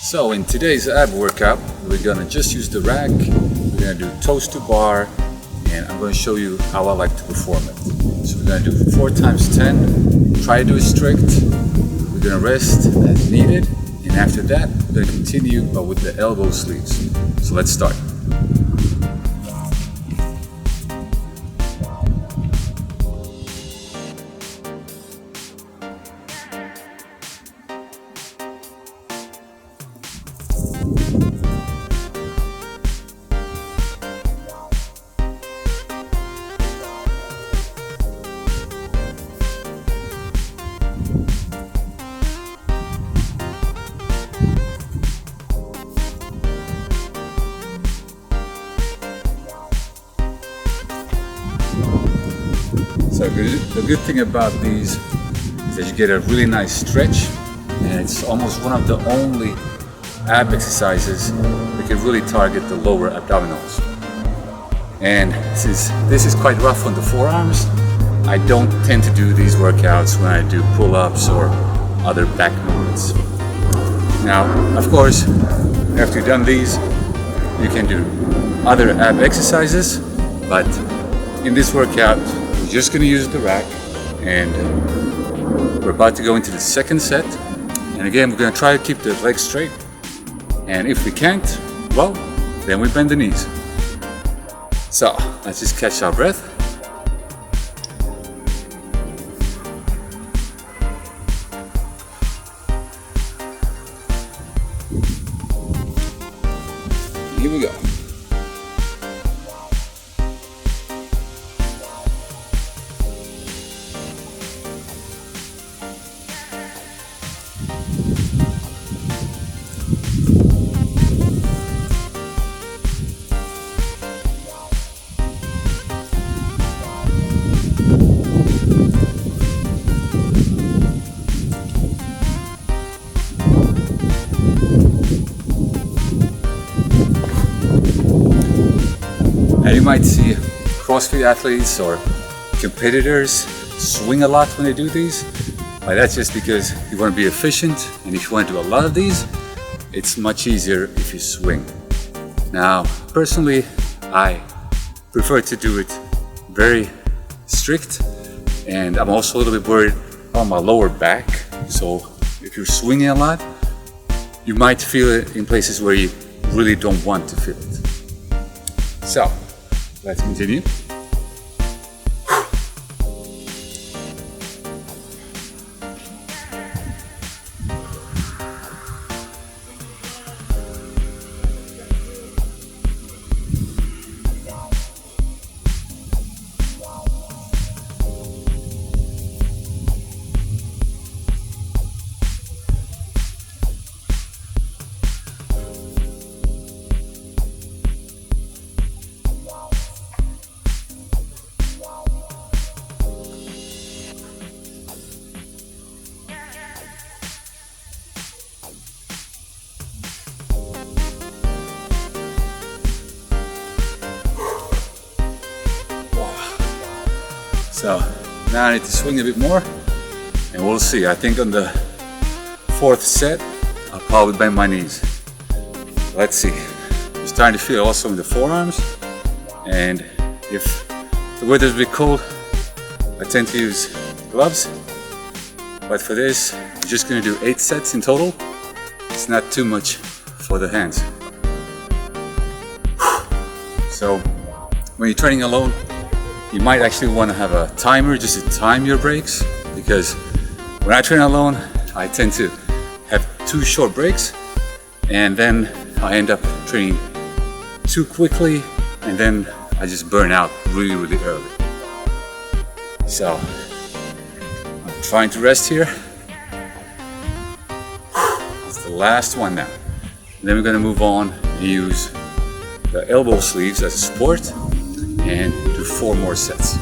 So in today's ab workout, we're gonna just use the rack. We're gonna do toes to bar, and I'm gonna show you how I like to perform it. So we're gonna do 4 times 10. Try to do it strict. We're gonna rest as needed, and after that, we're gonna continue with the elbow sleeves. So let's start. So the good thing about these is that you get a really nice stretch, and it's almost one of the only ab exercises that can really target the lower abdominals. And since this is quite rough on the forearms, I don't tend to do these workouts when I do pull-ups or other back movements. Now, of course, after you've done these, you can do other ab exercises, but in this workout, we're just going to use the rack, and we're about to go into the second set. And again, we're going to try to keep the legs straight, and if we can't, well, then we bend the knees. So let's just catch our breath. Here we go. Now you might see CrossFit athletes or competitors swing a lot when they do these. That's just because you want to be efficient, and if you want to do a lot of these, it's much easier if you swing. Now, personally, I prefer to do it very strict, and I'm also a little bit worried on my lower back. So if you're swinging a lot, you might feel it in places where you really don't want to feel it. So, let's continue. So now I need to swing a bit more, and we'll see. I think on the 4th set, I'll probably bend my knees. Let's see. I'm starting to feel it also in the forearms, and if the weather's a bit cold, I tend to use gloves. But for this, we're just going to do 8 sets in total. It's not too much for the hands. So when you're training alone, you might actually want to have a timer just to time your breaks, because when I train alone, I tend to have 2 short breaks, and then I end up training too quickly, and then I just burn out really, really early. So I'm trying to rest here. It's the last one now. And then we're going to move on and use the elbow sleeves as a support, and do 4 more sets.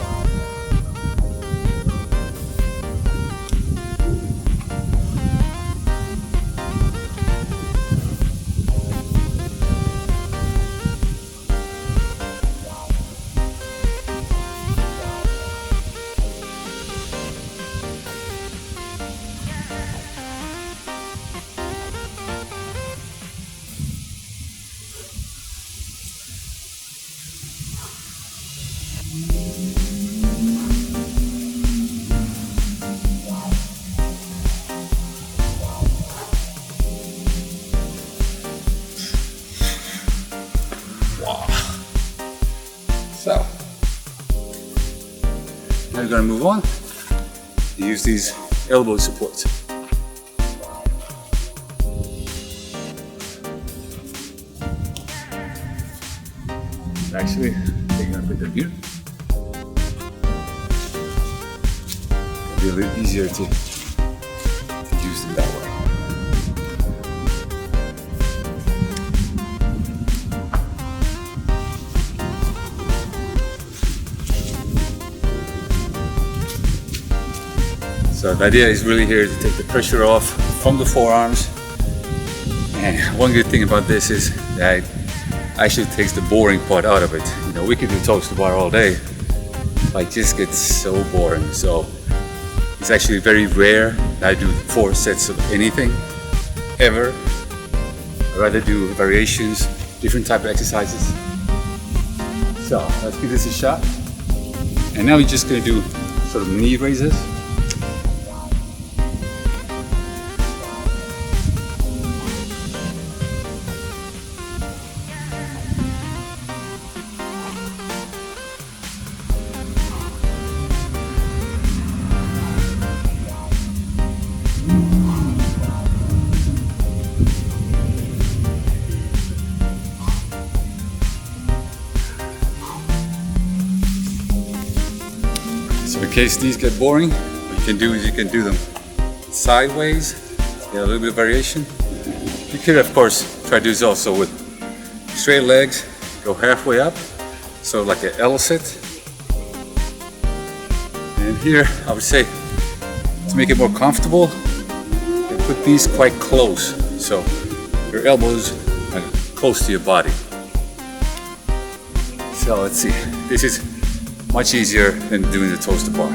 gonna move on. Use these elbow supports. Actually, I'm gonna put them here. It'll be a little easier to use them that way. So the idea is really here to take the pressure off from the forearms. And one good thing about this is that it actually takes the boring part out of it. You know, we could do toes to bar all day, but it just gets so boring. So it's actually very rare that I do 4 sets of anything, ever. I'd rather do variations, different type of exercises. So let's give this a shot. And now we're just gonna do sort of knee raises. So in case these get boring, what you can do is you can do them sideways, get a little bit of variation. You could of course try to do this also with straight legs, go halfway up, so like an L sit. And here I would say, to make it more comfortable, you put these quite close, so your elbows are close to your body. So let's see, this is much easier than doing the toes to bar.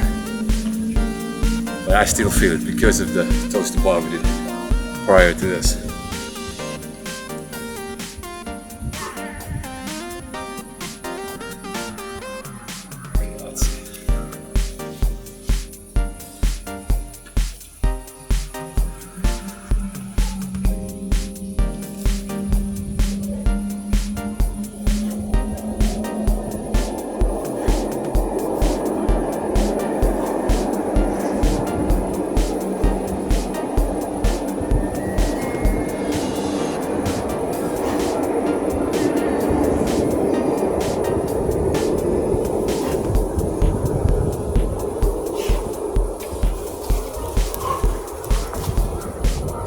But I still feel it because of the toes to bar we did prior to this. Let's see.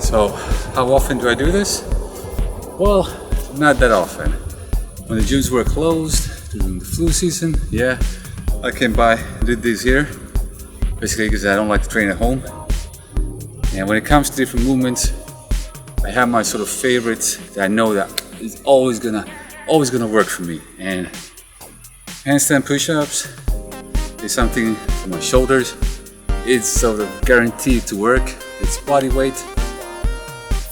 So how often do I do this? Well, not that often. When the gyms were closed during the flu season, yeah, I came by and did these here, basically because I don't like to train at home. And when it comes to different movements, I have my sort of favorites that I know that is always gonna work for me. And handstand push-ups is something for my shoulders. It's sort of guaranteed to work. It's body weight.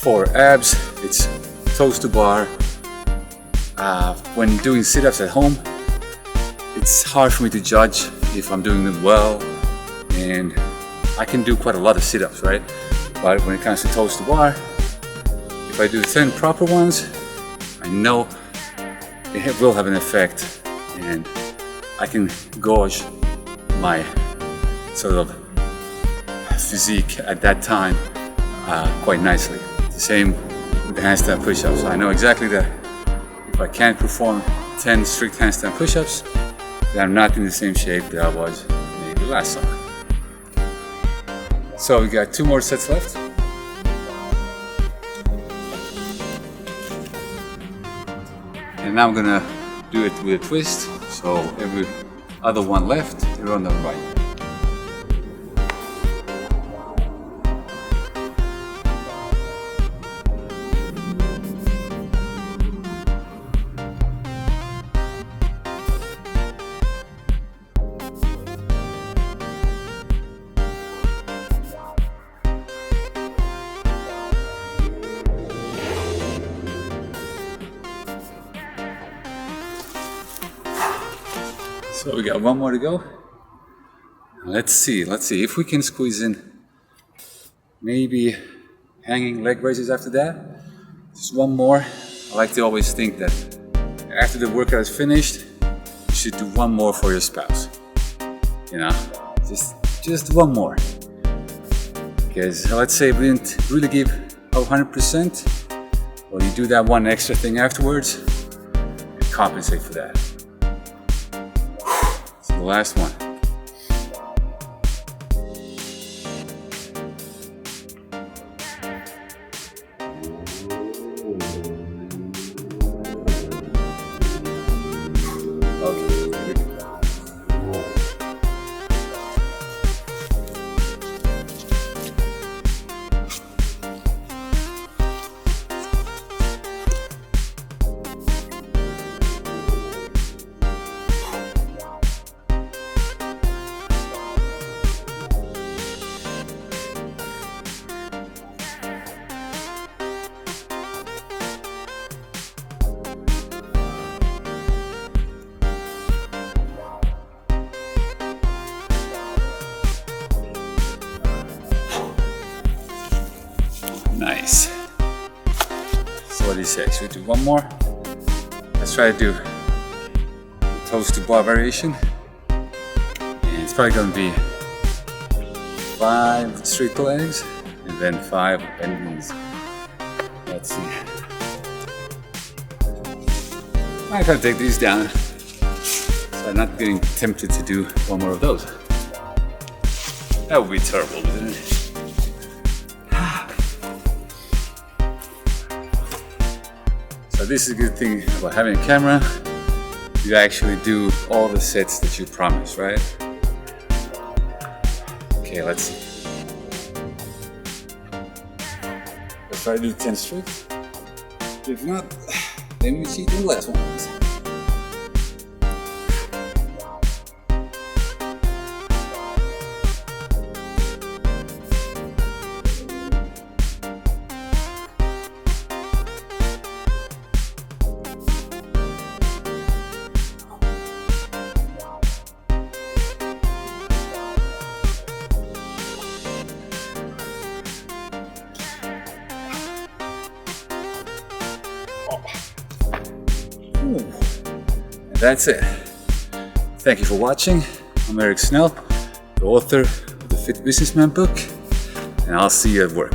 For abs, it's toes to bar. When doing sit-ups at home, it's hard for me to judge if I'm doing them well, and I can do quite a lot of sit-ups, right? But when it comes to toes to bar, if I do 10 proper ones, I know it will have an effect, and I can gauge my sort of physique at that time quite nicely. The same with the handstand push-ups. I know exactly that if I can't perform 10 strict handstand push-ups, then I'm not in the same shape that I was maybe last summer. So we got 2 more sets left. And now I'm gonna do it with a twist. So every other one left, they're on the right. So we got 1 more to go. Let's see if we can squeeze in maybe hanging leg raises after that. Just 1 more. I like to always think that after the workout is finished, you should do 1 more for your spouse. You know, Just one more. Because let's say we didn't really give 100%, well, you do that one extra thing afterwards and compensate for that. So the last one. Nice. So what do you say? Should we do one more? Let's try to do toes to bar variation. And it's probably going to be 5 straight legs and then 5 bent knees. Let's see. I'm going to take these down so I'm not getting tempted to do one more of those. That would be terrible, wouldn't it? So this is a good thing about having a camera. You actually do all the sets that you promise, right? Okay, let's see. Let's try to do 10 straight. If not, then we cheat in the last one. That's it. Thank you for watching. I'm Snaell, the author of the Fit Businessman book, and I'll see you at work.